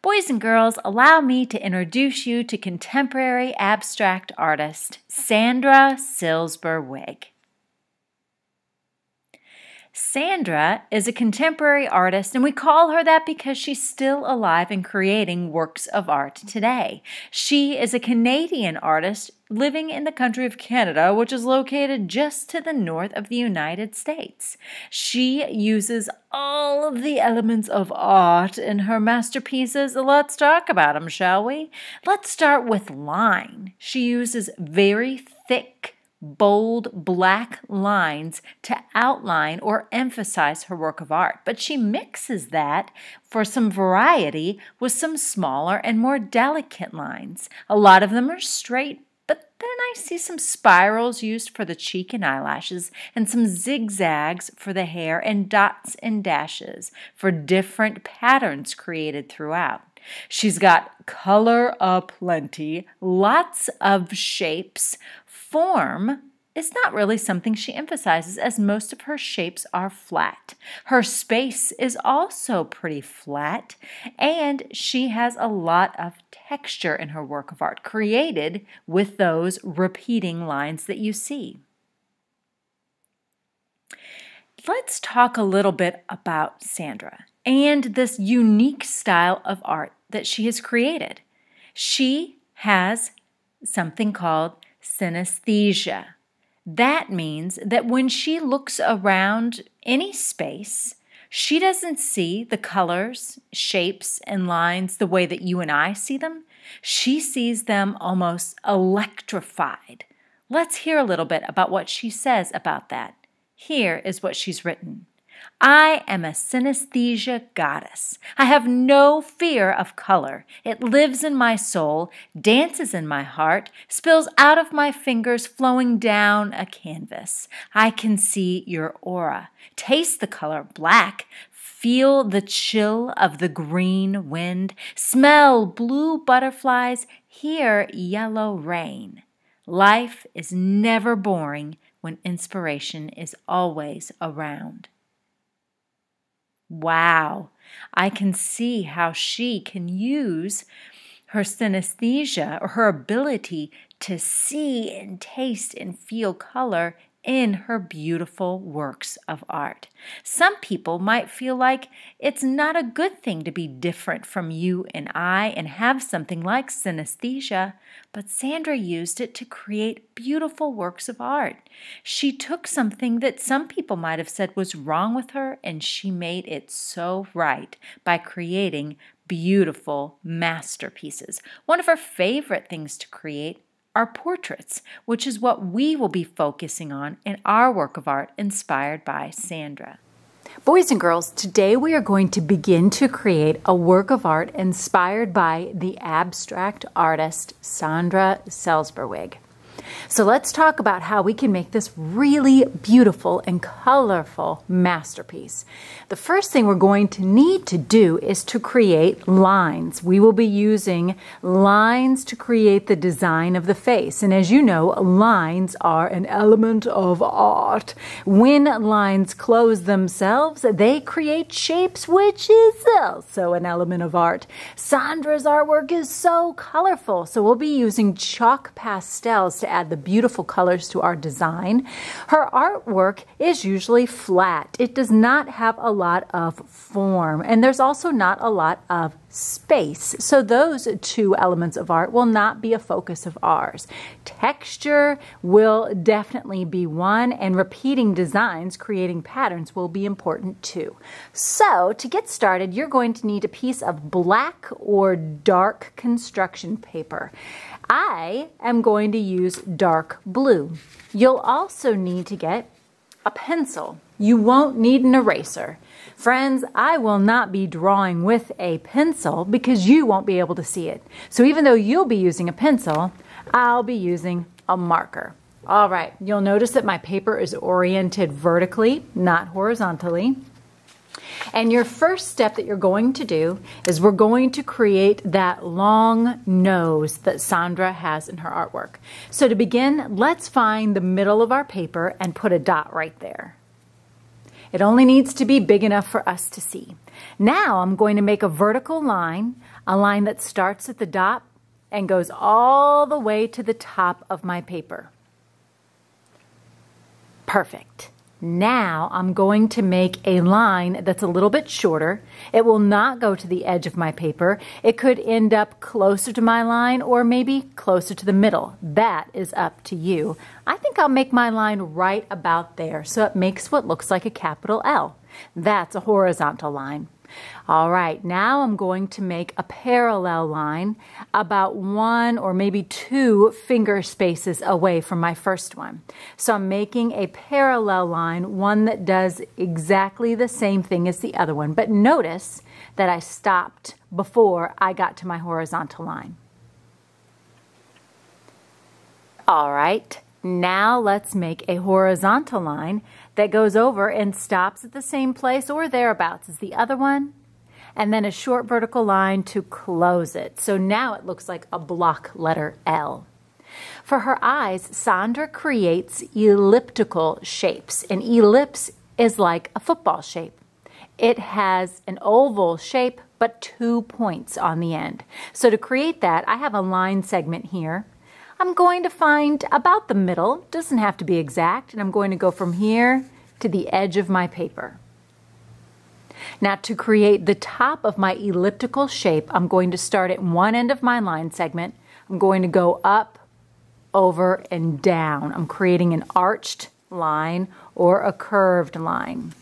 Boys and girls, allow me to introduce you to contemporary abstract artist Sandra Silberzweig. Sandra is a contemporary artist, and we call her that because she's still alive and creating works of art today. She is a Canadian artist living in the country of Canada, which is located just to the north of the United States. She uses all of the elements of art in her masterpieces. Let's talk about them, shall we? Let's start with line. She uses very thick, bold black lines to outline or emphasize her work of art, but she mixes that for some variety with some smaller and more delicate lines. A lot of them are straight, but then I see some spirals used for the cheek and eyelashes, and some zigzags for the hair, and dots and dashes for different patterns created throughout. She's got color aplenty, lots of shapes. Form is not really something she emphasizes, as most of her shapes are flat. Her space is also pretty flat, and she has a lot of texture in her work of art, created with those repeating lines that you see. Let's talk a little bit about Sandra and this unique style of art that she has created. She has something called synesthesia. That means that when she looks around any space, she doesn't see the colors, shapes, and lines the way that you and I see them. She sees them almost electrified. Let's hear a little bit about what she says about that. Here is what she's written. I am a synesthesia goddess. I have no fear of color. It lives in my soul, dances in my heart, spills out of my fingers, flowing down a canvas. I can see your aura, taste the color black, feel the chill of the green wind, smell blue butterflies, hear yellow rain. Life is never boring when inspiration is always around. Wow, I can see how she can use her synesthesia, or her ability to see and taste and feel color, in her beautiful works of art. Some people might feel like it's not a good thing to be different from you and I and have something like synesthesia, but Sandra used it to create beautiful works of art. She took something that some people might have said was wrong with her, and she made it so right by creating beautiful masterpieces. One of her favorite things to create are portraits, which is what we will be focusing on in our work of art inspired by Sandra. Boys and girls, today we are going to begin to create a work of art inspired by the abstract artist Sandra Silberzweig. So let's talk about how we can make this really beautiful and colorful masterpiece. The first thing we're going to need to do is to create lines. We will be using lines to create the design of the face. And as you know, lines are an element of art. When lines close themselves, they create shapes, which is also an element of art. Sandra's artwork is so colorful, so we'll be using chalk pastels to add the beautiful colors to our design. Her artwork is usually flat. It does not have a lot of form, and there's also not a lot of space. So those two elements of art will not be a focus of ours. Texture will definitely be one, and repeating designs, creating patterns, will be important too. So to get started, you're going to need a piece of black or dark construction paper. I am going to use dark blue. You'll also need to get a pencil. You won't need an eraser. Friends, I will not be drawing with a pencil because you won't be able to see it. So even though you'll be using a pencil, I'll be using a marker. All right, you'll notice that my paper is oriented vertically, not horizontally. And your first step that you're going to do is we're going to create that long nose that Sandra has in her artwork. So to begin, let's find the middle of our paper and put a dot right there. It only needs to be big enough for us to see. Now I'm going to make a vertical line, a line that starts at the dot and goes all the way to the top of my paper. Perfect. Now I'm going to make a line that's a little bit shorter. It will not go to the edge of my paper. It could end up closer to my line or maybe closer to the middle. That is up to you. I think I'll make my line right about there so it makes what looks like a capital L. That's a horizontal line. All right, now I'm going to make a parallel line about 1 or maybe 2 finger spaces away from my first one. So I'm making a parallel line, one that does exactly the same thing as the other one. But notice that I stopped before I got to my horizontal line. All right, now let's make a horizontal line that goes over and stops at the same place or thereabouts as the other one, and then a short vertical line to close it. So now it looks like a block letter L. For her eyes, Sandra creates elliptical shapes. An ellipse is like a football shape. It has an oval shape, but 2 points on the end. So to create that, I have a line segment here. I'm going to find about the middle, doesn't have to be exact, and I'm going to go from here to the edge of my paper. Now to create the top of my elliptical shape, I'm going to start at one end of my line segment. I'm going to go up, over, and down. I'm creating an arched line or a curved line.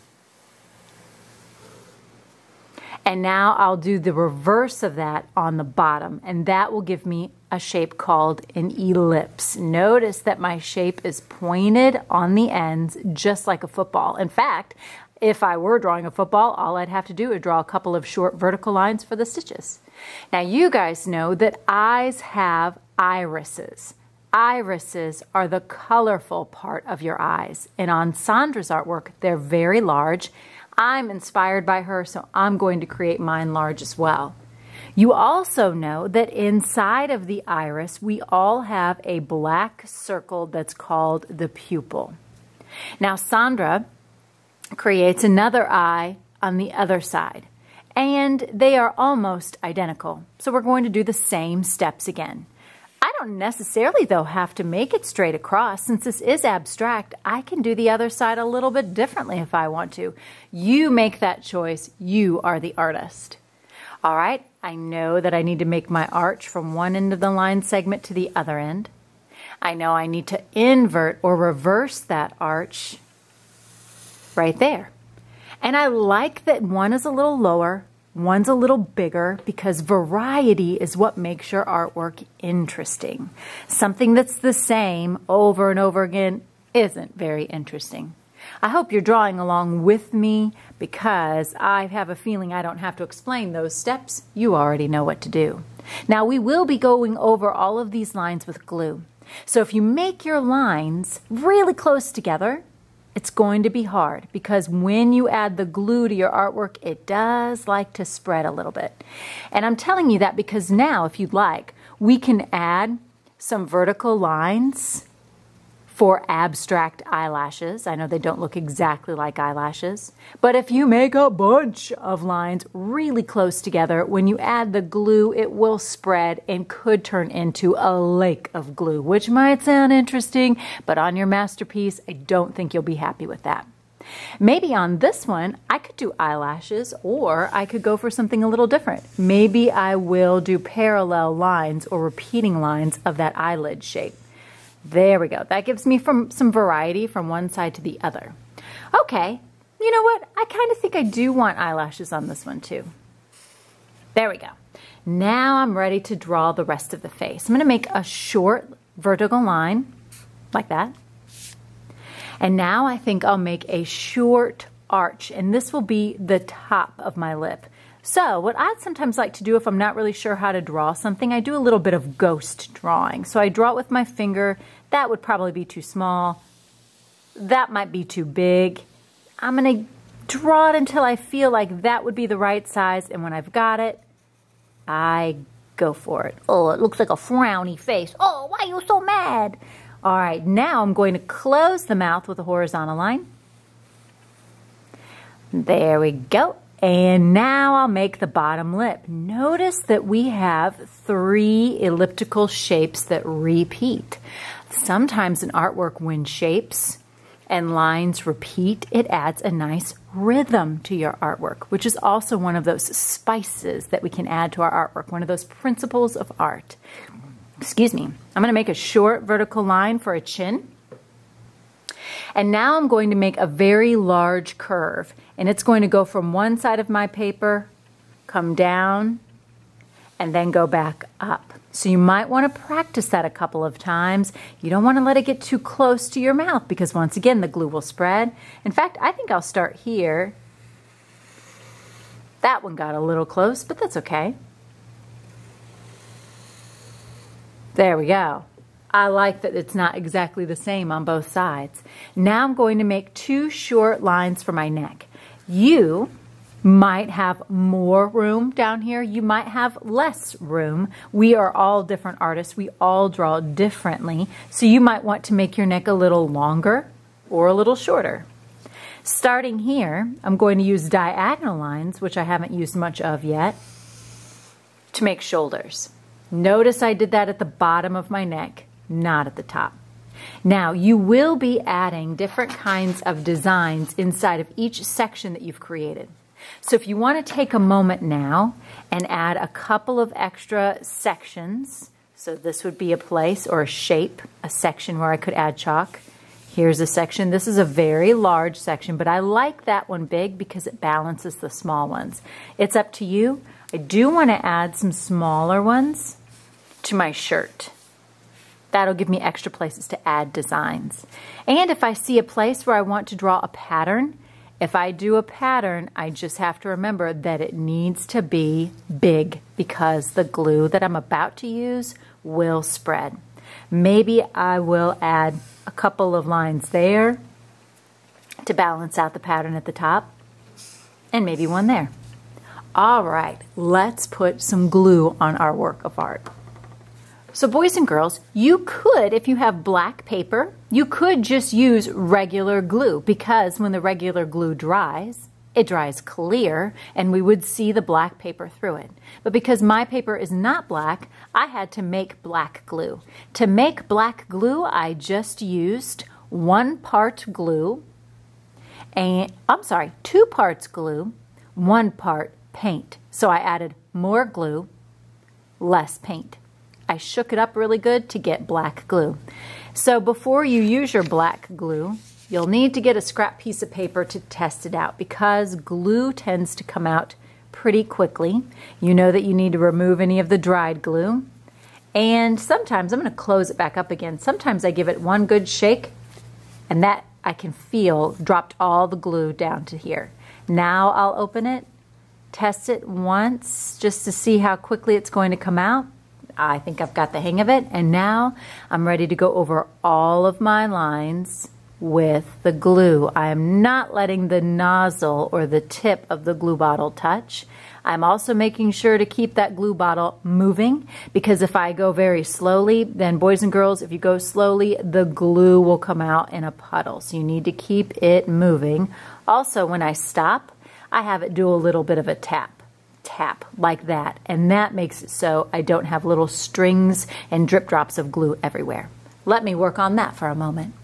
And now I'll do the reverse of that on the bottom, and that will give me a shape called an ellipse. Notice that my shape is pointed on the ends just like a football. In fact, if I were drawing a football, all I'd have to do is draw a couple of short vertical lines for the stitches. Now you guys know that eyes have irises. Irises are the colorful part of your eyes, and on Sandra's artwork, they're very large. I'm inspired by her, so I'm going to create mine large as well. You also know that inside of the iris, we all have a black circle that's called the pupil. Now, Sandra creates another eye on the other side, and they are almost identical. So we're going to do the same steps again. I don't necessarily, though, have to make it straight across. Since this is abstract, I can do the other side a little bit differently if I want to. You make that choice. You are the artist. All right, I know that I need to make my arch from one end of the line segment to the other end. I know I need to invert or reverse that arch right there. And I like that one is a little lower, one's a little bigger, because variety is what makes your artwork interesting. Something that's the same over and over again isn't very interesting. I hope you're drawing along with me, because I have a feeling I don't have to explain those steps. You already know what to do. Now we will be going over all of these lines with glue. So if you make your lines really close together, it's going to be hard, because when you add the glue to your artwork, it does like to spread a little bit. And I'm telling you that because now, if you'd like, we can add some vertical lines for abstract eyelashes. I know they don't look exactly like eyelashes, but if you make a bunch of lines really close together, when you add the glue, it will spread and could turn into a lake of glue, which might sound interesting, but on your masterpiece, I don't think you'll be happy with that. Maybe on this one, I could do eyelashes, or I could go for something a little different. Maybe I will do parallel lines or repeating lines of that eyelid shape. There we go. That gives me some variety from one side to the other. Okay, you know what? I kind of think I do want eyelashes on this one too. There we go. Now I'm ready to draw the rest of the face. I'm going to make a short vertical line like that. And now I think I'll make a short arch, and this will be the top of my lip. So what I'd sometimes like to do if I'm not really sure how to draw something, I do a little bit of ghost drawing. So I draw it with my finger. That would probably be too small. That might be too big. I'm going to draw it until I feel like that would be the right size. And when I've got it, I go for it. Oh, it looks like a frowny face. Oh, why are you so mad? All right, now I'm going to close the mouth with a horizontal line. There we go. And now I'll make the bottom lip. Notice that we have 3 elliptical shapes that repeat. Sometimes in artwork, when shapes and lines repeat, it adds a nice rhythm to your artwork, which is also one of those spices that we can add to our artwork, one of those principles of art. Excuse me. I'm going to make a short vertical line for a chin. And now I'm going to make a very large curve, and it's going to go from one side of my paper, come down, and then go back up. So you might want to practice that a couple of times. You don't want to let it get too close to your mouth because once again, the glue will spread. In fact, I think I'll start here. That one got a little close, but that's okay. There we go. I like that it's not exactly the same on both sides. Now I'm going to make 2 short lines for my neck. You might have more room down here. You might have less room. We are all different artists. We all draw differently. So you might want to make your neck a little longer or a little shorter. Starting here, I'm going to use diagonal lines, which I haven't used much of yet, to make shoulders. Notice I did that at the bottom of my neck, not at the top. Now, you will be adding different kinds of designs inside of each section that you've created. So if you want to take a moment now and add a couple of extra sections, so this would be a place or a shape, a section where I could add chalk. Here's a section. This is a very large section, but I like that one big because it balances the small ones. It's up to you. I do want to add some smaller ones to my shirt. That'll give me extra places to add designs. And if I see a place where I want to draw a pattern, if I do a pattern, I just have to remember that it needs to be big because the glue that I'm about to use will spread. Maybe I will add a couple of lines there to balance out the pattern at the top, and maybe one there. All right, let's put some glue on our work of art. So boys and girls, you could, if you have black paper, you could just use regular glue because when the regular glue dries, it dries clear and we would see the black paper through it. But because my paper is not black, I had to make black glue. To make black glue, I just used 1 part glue, and 2 parts glue, 1 part paint. So I added more glue, less paint. I shook it up really good to get black glue. So before you use your black glue, you'll need to get a scrap piece of paper to test it out because glue tends to come out pretty quickly. You know that you need to remove any of the dried glue. And sometimes, I'm going to close it back up again, sometimes I give it one good shake and that I can feel dropped all the glue down to here. Now I'll open it. Test it once just to see how quickly it's going to come out. I think I've got the hang of it. And now I'm ready to go over all of my lines with the glue. I am not letting the nozzle or the tip of the glue bottle touch. I'm also making sure to keep that glue bottle moving because if I go very slowly, then boys and girls, if you go slowly, the glue will come out in a puddle. So you need to keep it moving. Also, when I stop, I have it do a little bit of a tap like that, and that makes it so I don't have little strings and drip drops of glue everywhere. Let me work on that for a moment.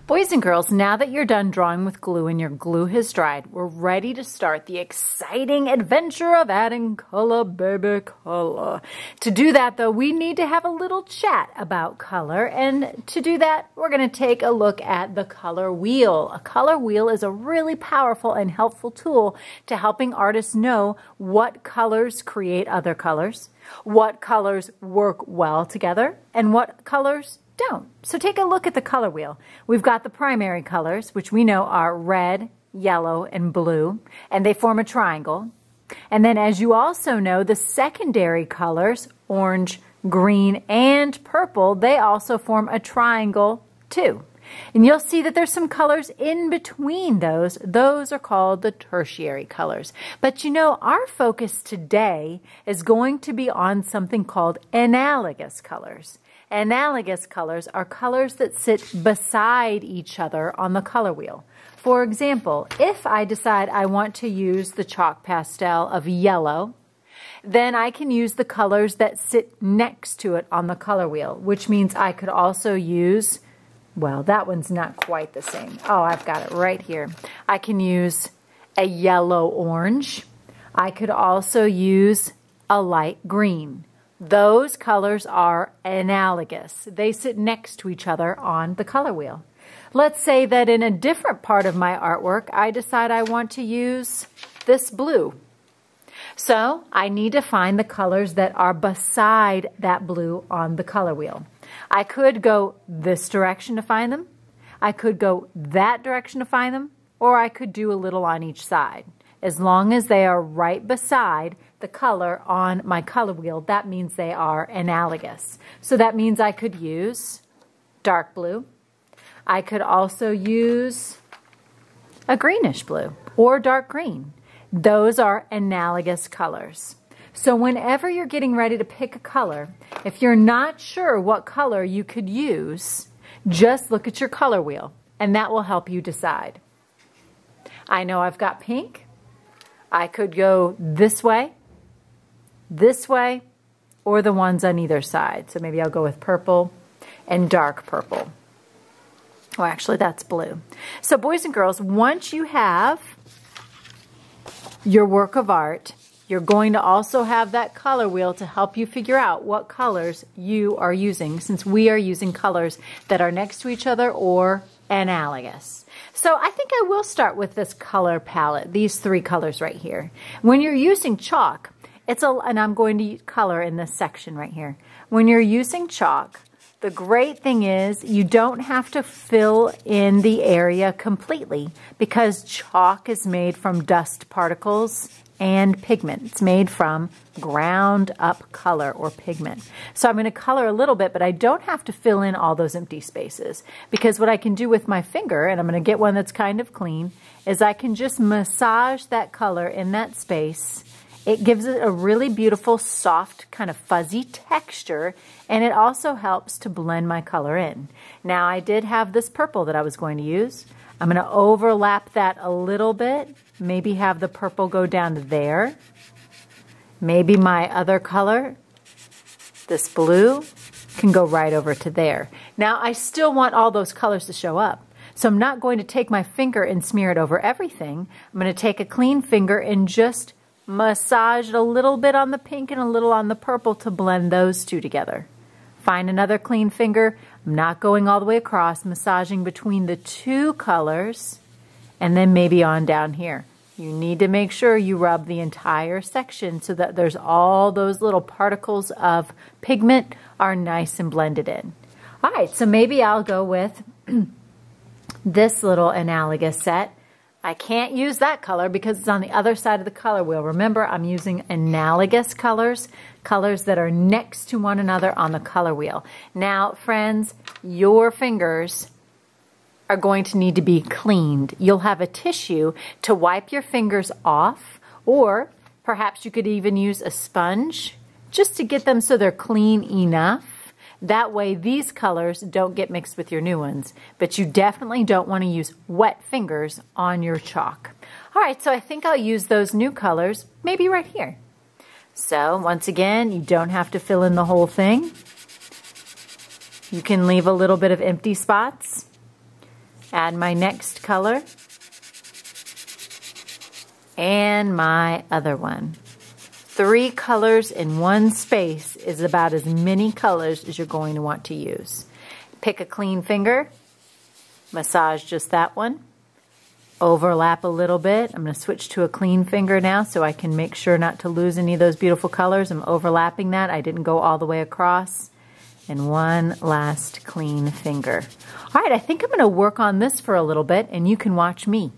Boys and girls, now that you're done drawing with glue and your glue has dried, we're ready to start the exciting adventure of adding color, baby, color. To do that, though, we need to have a little chat about color. And to do that, we're going to take a look at the color wheel. A color wheel is a really powerful and helpful tool to helping artists know what colors create other colors, what colors work well together, and what colors don't. So take a look at the color wheel. We've got the primary colors, which we know are red, yellow, and blue, and they form a triangle. And then, as you also know, the secondary colors, orange, green, and purple, they also form a triangle too. And you'll see that there's some colors in between those. Those are called the tertiary colors. But you know, our focus today is going to be on something called analogous colors. Analogous colors are colors that sit beside each other on the color wheel. For example, if I decide I want to use the chalk pastel of yellow, then I can use the colors that sit next to it on the color wheel, which means I could also use, well, that one's not quite the same. Oh, I've got it right here. I can use a yellow-orange. I could also use a light green. Those colors are analogous. They sit next to each other on the color wheel. Let's say that in a different part of my artwork, I decide I want to use this blue. So I need to find the colors that are beside that blue on the color wheel. I could go this direction to find them. I could go that direction to find them, or I could do a little on each side. As long as they are right beside the color on my color wheel, that means they are analogous. So that means I could use dark blue. I could also use a greenish blue or dark green. Those are analogous colors. So whenever you're getting ready to pick a color, if you're not sure what color you could use, just look at your color wheel and that will help you decide. I know I've got pink. I could go this way, or the ones on either side. So maybe I'll go with purple and dark purple. Oh, actually, that's blue. So boys and girls, once you have your work of art, you're going to also have that color wheel to help you figure out what colors you are using, since we are using colors that are next to each other or analogous. So I think I will start with this color palette, these three colors right here. When you're using chalk, and I'm going to color in this section right here. When you're using chalk, the great thing is you don't have to fill in the area completely because chalk is made from dust particles and pigment. It's made from ground up color or pigment. So I'm going to color a little bit, but I don't have to fill in all those empty spaces, because what I can do with my finger, and I'm going to get one that's kind of clean, is I can just massage that color in that space. It gives it a really beautiful, soft, kind of fuzzy texture, and it also helps to blend my color in. Now, I did have this purple that I was going to use. I'm going to overlap that a little bit, maybe have the purple go down to there. Maybe my other color, this blue, can go right over to there. Now, I still want all those colors to show up. So I'm not going to take my finger and smear it over everything. I'm going to take a clean finger and just massage it a little bit on the pink and a little on the purple to blend those two together. Find another clean finger. I'm not going all the way across, massaging between the two colors, and then maybe on down here. You need to make sure you rub the entire section so that there's all those little particles of pigment are nice and blended in. All right, so maybe I'll go with this little analogous set. I can't use that color because it's on the other side of the color wheel. Remember, I'm using analogous colors, colors that are next to one another on the color wheel. Now, friends, your fingers are going to need to be cleaned. You'll have a tissue to wipe your fingers off, or perhaps you could even use a sponge just to get them so they're clean enough. That way these colors don't get mixed with your new ones, but you definitely don't want to use wet fingers on your chalk. All right, so I think I'll use those new colors maybe right here. So once again, you don't have to fill in the whole thing. You can leave a little bit of empty spots. Add my next color. And my other one. 3 colors in one space is about as many colors as you're going to want to use. Pick a clean finger, massage just that one, overlap a little bit. I'm going to switch to a clean finger now so I can make sure not to lose any of those beautiful colors. I'm overlapping that. I didn't go all the way across. And one last clean finger. All right, I think I'm going to work on this for a little bit and you can watch me.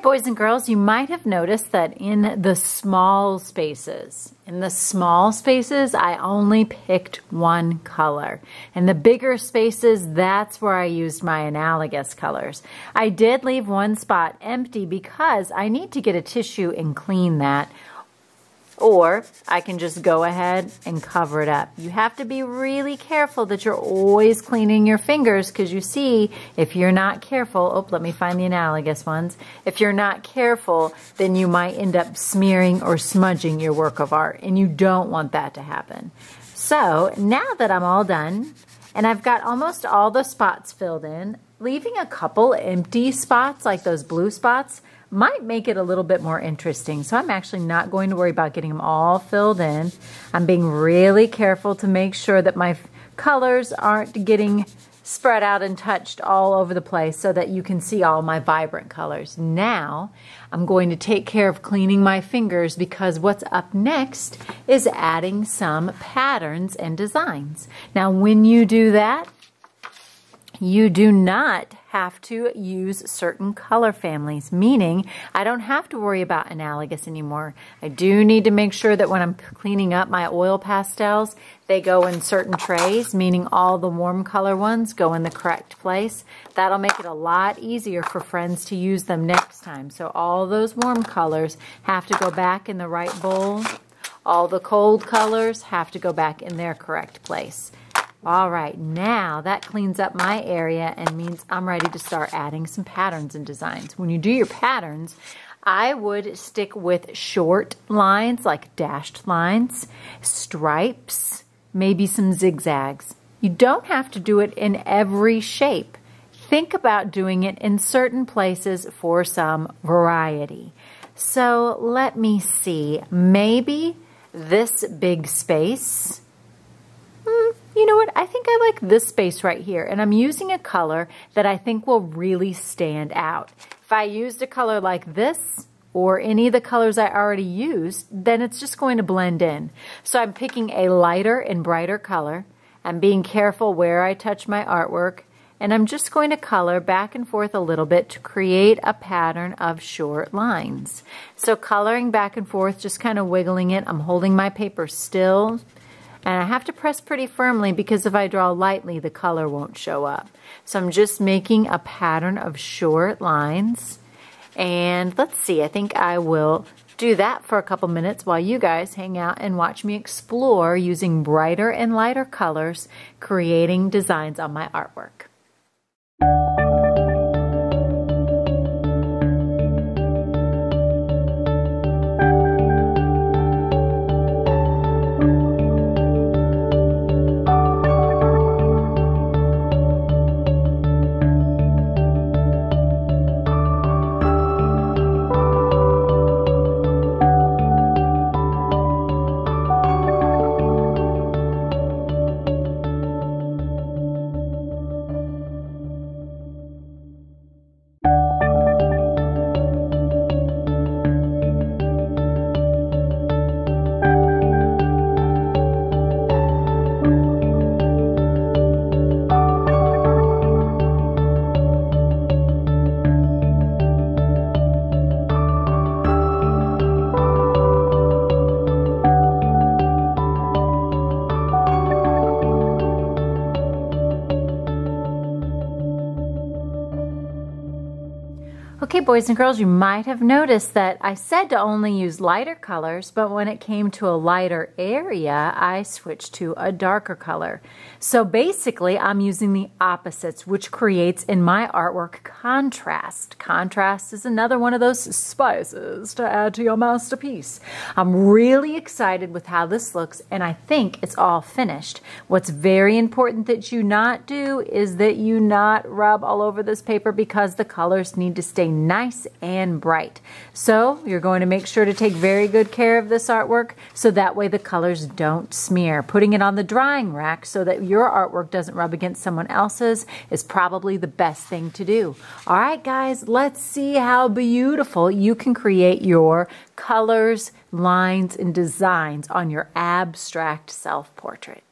Boys and girls, you might have noticed that in the small spaces, I only picked one color. In the bigger spaces, that's where I used my analogous colors. I did leave one spot empty because I need to get a tissue and clean that. Or I can just go ahead and cover it up. You have to be really careful that you're always cleaning your fingers because you see, if you're not careful, oh, let me find the analogous ones. If you're not careful, then you might end up smearing or smudging your work of art, and you don't want that to happen. So now that I'm all done, and I've got almost all the spots filled in, leaving a couple empty spots, like those blue spots, might make it a little bit more interesting. So I'm actually not going to worry about getting them all filled in. I'm being really careful to make sure that my colors aren't getting spread out and touched all over the place so that you can see all my vibrant colors. Now I'm going to take care of cleaning my fingers because what's up next is adding some patterns and designs. Now when you do that, you do not have to use certain color families, meaning I don't have to worry about analogous anymore. I do need to make sure that when I'm cleaning up my oil pastels, they go in certain trays, meaning all the warm color ones go in the correct place. That'll make it a lot easier for friends to use them next time. So all those warm colors have to go back in the right bowl. All the cold colors have to go back in their correct place. All right, now that cleans up my area and means I'm ready to start adding some patterns and designs. When you do your patterns, I would stick with short lines like dashed lines, stripes, maybe some zigzags. You don't have to do it in every shape. Think about doing it in certain places for some variety. So let me see, maybe this big space. You know what? I think I like this space right here, and I'm using a color that I think will really stand out. If I used a color like this or any of the colors I already used, then it's just going to blend in. So I'm picking a lighter and brighter color. I'm being careful where I touch my artwork, and I'm just going to color back and forth a little bit to create a pattern of short lines. So coloring back and forth, just kind of wiggling it. I'm holding my paper still, and I have to press pretty firmly because if I draw lightly, the color won't show up. So I'm just making a pattern of short lines, and let's see, I think I will do that for a couple minutes while you guys hang out and watch me explore using brighter and lighter colors, creating designs on my artwork. Okay, boys and girls, you might have noticed that I said to only use lighter colors, but when it came to a lighter area, I switched to a darker color. So basically, I'm using the opposites, which creates in my artwork contrast. Contrast is another one of those spices to add to your masterpiece. I'm really excited with how this looks, and I think it's all finished. What's very important that you not do is that you not rub all over this paper because the colors need to stay nice and bright. So you're going to make sure to take very good care of this artwork so that way the colors don't smear. Putting it on the drying rack so that your artwork doesn't rub against someone else's is probably the best thing to do. All right, guys, let's see how beautiful you can create your colors, lines, and designs on your abstract self-portrait.